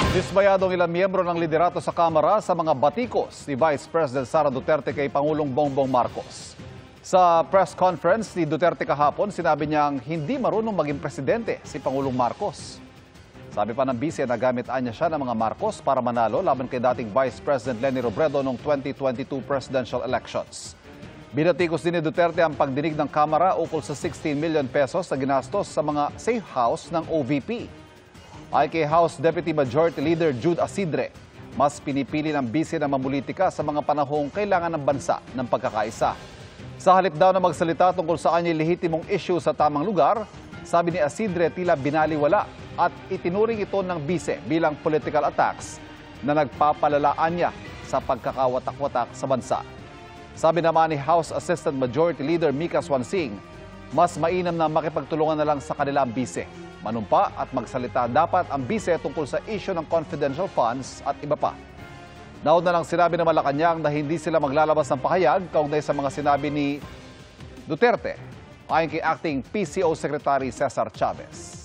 Dismayado ang ilang miyembro ng liderato sa Kamara sa mga batikos ni Vice President Sara Duterte kay Pangulong Bongbong Marcos. Sa press conference ni Duterte kahapon, sinabi niyang hindi marunong maging presidente si Pangulong Marcos. Sabi pa ng bise na gamitan niya siya ng mga Marcos para manalo laban kay dating Vice President Leni Robredo noong 2022 presidential elections. Binatikos din ni Duterte ang pagdinig ng Kamara ukol sa 16 million pesos na ginastos sa mga safe house ng OVP. Ay kay House Deputy Majority Leader Jude Asidre, mas pinipili ng bise na mamulitika sa mga panahong kailangan ng bansa ng pagkakaisa. Sa halip daw na magsalita tungkol sa kanyang lehitimong issue sa tamang lugar, sabi ni Asidre tila binaliwala at itinuring ito ng bise bilang political attacks na nagpapalalaan niya sa pagkakawatak-watak sa bansa. Sabi naman ni House Assistant Majority Leader Mika Swansing, mas mainam na makipagtulungan na lang sa kanilang bise. Manumpa at magsalita dapat ang bise tungkol sa issue ng confidential funds at iba pa. Nauna lang sinabi ng Malacanang na hindi sila maglalabas ng pahayag kaugnay sa mga sinabi ni Duterte ayon kay Acting PCO Secretary Cesar Chavez.